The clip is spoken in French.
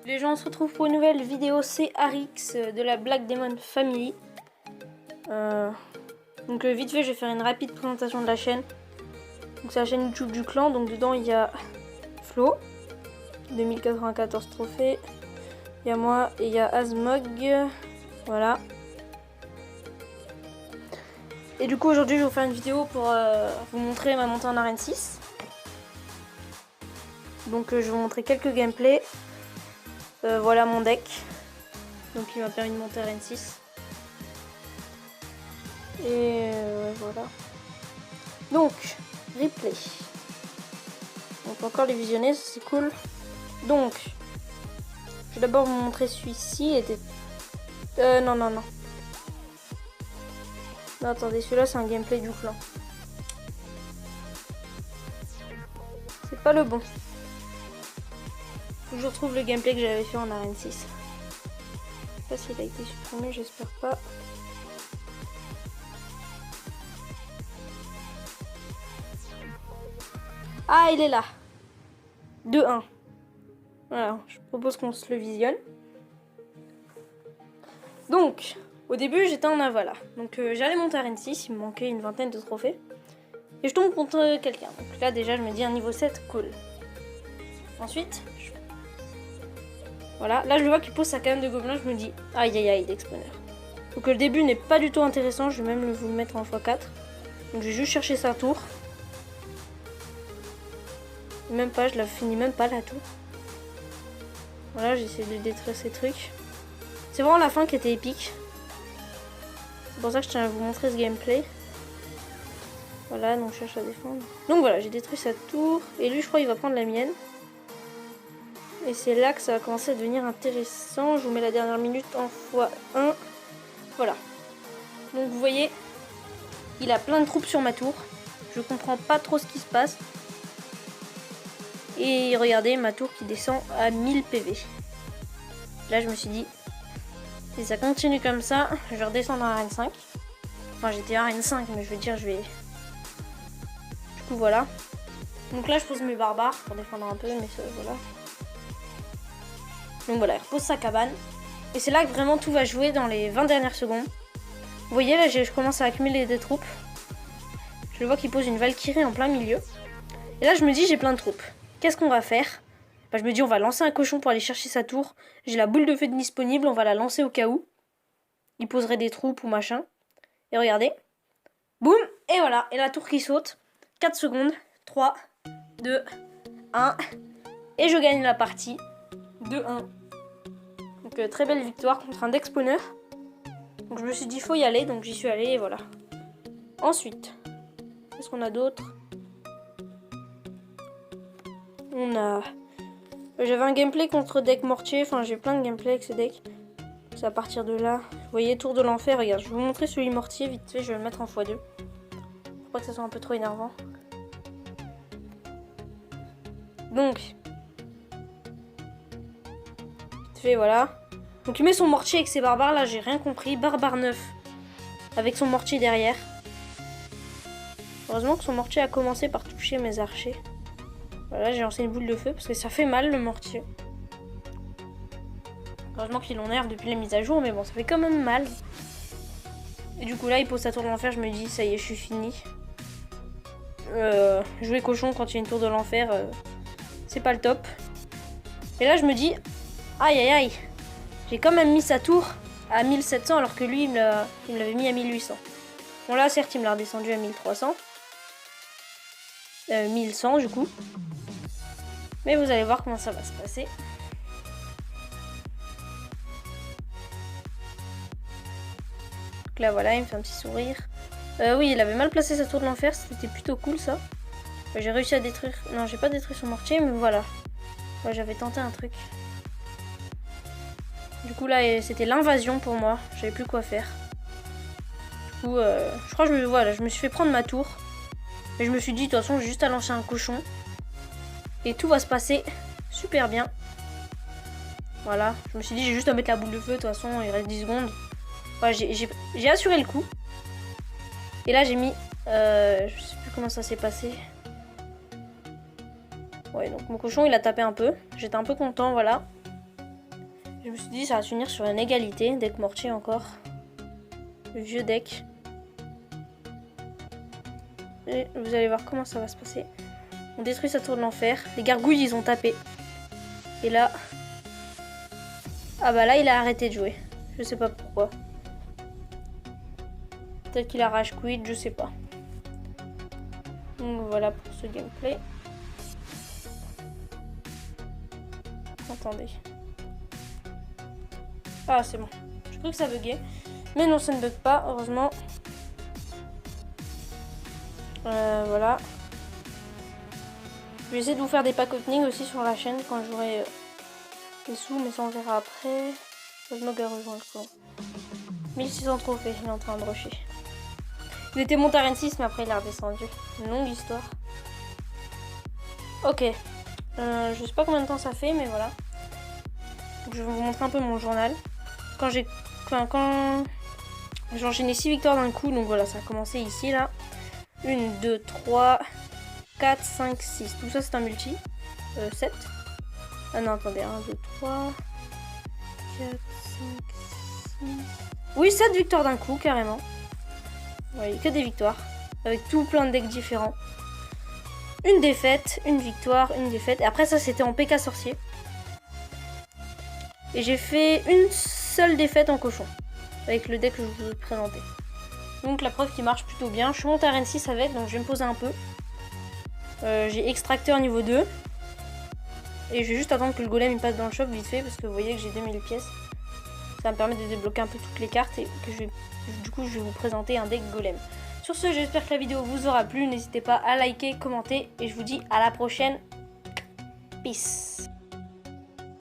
Les gens, on se retrouve pour une nouvelle vidéo CRX de la Black Demon Family. Donc vite fait, je vais faire une rapide présentation de la chaîne. Donc c'est la chaîne YouTube du clan, donc dedans il y a Flo, 2094 trophées. Il y a moi et il y a Azmog, voilà. Et du coup aujourd'hui je vais vous faire une vidéo pour vous montrer ma montée en arène 6. Donc je vais vous montrer quelques gameplays. Voilà mon deck. Donc il m'a permis de monter arène 6. Et voilà. Donc, replay. On peut encore les visionner, c'est cool. Donc, je vais d'abord vous montrer celui-ci. Non. Non, attendez, celui-là c'est un gameplay du clan. C'est pas le bon. Faut que je retrouve le gameplay que j'avais fait en arène 6. Je sais pas s'il a été supprimé, j'espère pas. Ah, il est là. 2-1. Voilà, je propose qu'on se le visionne. Donc, au début, j'étais en Avala. Donc, j'allais monter arène 6, il me manquait une vingtaine de trophées. Et je tombe contre quelqu'un. Donc là, déjà, je me dis un niveau 7, cool. Ensuite, voilà, là, je vois qu'il pose sa canne de gobelin. Je me dis, aïe aïe aïe, d'exponeur. Donc, le début n'est pas du tout intéressant. Je vais même vous le mettre en x4. Donc, je vais juste chercher sa tour. Même pas, je la finis même pas la tour. Voilà, j'ai essayé de détruire ces trucs. C'est vraiment la fin qui était épique. C'est pour ça que je tiens à vous montrer ce gameplay. Voilà, donc je cherche à défendre. Donc voilà, j'ai détruit sa tour. Et lui, je crois, il va prendre la mienne. Et c'est là que ça va commencer à devenir intéressant. Je vous mets la dernière minute en x1. Voilà. Donc vous voyez, il a plein de troupes sur ma tour. Je comprends pas trop ce qui se passe. Et regardez ma tour qui descend à 1000 PV. Là je me suis dit, si ça continue comme ça, je vais redescendre à arène 5. Enfin j'étais à arène 5 mais je veux dire je vais... Du coup voilà. Donc là je pose mes barbares pour défendre un peu mais ça, voilà. Donc voilà, il repose sa cabane. Et c'est là que vraiment tout va jouer dans les 20 dernières secondes. Vous voyez là je commence à accumuler des troupes. Je le vois qu'il pose une Valkyrie en plein milieu. Et là je me dis j'ai plein de troupes. Qu'est-ce qu'on va faire? Bah, je me dis on va lancer un cochon pour aller chercher sa tour. J'ai la boule de feu disponible, on va la lancer au cas où. Il poserait des troupes ou machin. Et regardez. Boum. Et voilà. Et la tour qui saute. 4 secondes. 3, 2, 1. Et je gagne la partie. 2-1. Donc très belle victoire contre un Dexponeur. Donc je me suis dit faut y aller. Donc j'y suis allée et voilà. Ensuite. Qu'est-ce qu'on a d'autre? On a... J'avais un gameplay contre deck mortier. Enfin, j'ai plein de gameplay avec ce deck. C'est à partir de là. Vous voyez, tour de l'enfer. Regarde, je vais vous montrer celui mortier. Vite fait, je vais le mettre en x2. Faut pas que ça soit un peu trop énervant. Donc. Vite fait, voilà. Donc, il met son mortier avec ses barbares. Là, j'ai rien compris. Barbare 9. Avec son mortier derrière. Heureusement que son mortier a commencé par toucher mes archers. Voilà, j'ai lancé une boule de feu parce que ça fait mal le mortier. Heureusement qu'ils l'ont nerf depuis les mises à jour, mais bon, ça fait quand même mal. Et du coup là, il pose sa tour de l'enfer, je me dis, ça y est, je suis fini. Jouer cochon quand il y a une tour de l'enfer, c'est pas le top. Et là, je me dis, aïe aïe aïe, j'ai quand même mis sa tour à 1700 alors que lui, il me l'avait mis à 1800. Bon là, certes, il me l'a redescendu à 1300. 1100 du coup. Mais vous allez voir comment ça va se passer. Donc là voilà, il me fait un petit sourire. Oui, il avait mal placé sa tour de l'enfer, c'était plutôt cool ça. J'ai réussi à détruire... Non, j'ai pas détruit son mortier, mais voilà. Ouais, j'avais tenté un truc. Du coup là, c'était l'invasion pour moi. J'avais plus quoi faire. Du coup, je crois que je me suis fait prendre ma tour. Mais je me suis dit, de toute façon, j'ai juste à lancer un cochon. Et tout va se passer super bien. Voilà, je me suis dit, j'ai juste à mettre la boule de feu. De toute façon, il reste 10 secondes. Voilà, j'ai assuré le coup. Et là, j'ai mis... je sais plus comment ça s'est passé. Ouais, donc mon cochon, il a tapé un peu. J'étais un peu content, voilà. Je me suis dit ça va se finir sur une égalité. Deck mortier encore. Le vieux deck. Et vous allez voir comment ça va se passer. On détruit sa tour de l'enfer. Les gargouilles ils ont tapé. Et là... Ah bah là il a arrêté de jouer. Je sais pas pourquoi. Peut-être qu'il a rage quit, je sais pas. Donc voilà pour ce gameplay. Attendez. Ah c'est bon. Je crois que ça buguait. Mais non ça ne bug pas, heureusement. Voilà. Je vais essayer de vous faire des pack opening aussi sur la chaîne quand j'aurai les sous, mais ça on verra après. Osmog a rejoint le clan. 1600 trophées, il est en train de rusher. Il était monté à Arène 6, mais après il est redescendu. Une longue histoire. Ok. Je sais pas combien de temps ça fait, mais voilà. Donc, je vais vous montrer un peu mon journal. Quand j'ai enchaîné 6 victoires d'un coup, donc voilà, ça a commencé ici, là. 1, 2, 3, 4, 5, 6. Tout ça, c'est un multi. 7. Ah non, attendez. 1, 2, 3, 4, 5, 6. Oui, 7 victoires d'un coup, carrément. Vous voyez, que des victoires. Avec tout plein de decks différents. Une défaite, une victoire, une défaite. Et après, ça, c'était en PK sorcier. Et j'ai fait une seule défaite en cochon. Avec le deck que je vous ai présenté. Donc la preuve qui marche plutôt bien. Je suis montée à Arène 6 avec, donc je vais me poser un peu. J'ai extracteur niveau 2. Et je vais juste attendre que le golem il passe dans le shop vite fait. Parce que vous voyez que j'ai 2000 pièces. Ça va me permet de débloquer un peu toutes les cartes. Et que du coup je vais vous présenter un deck golem. Sur ce, j'espère que la vidéo vous aura plu. N'hésitez pas à liker, commenter. Et je vous dis à la prochaine. Peace.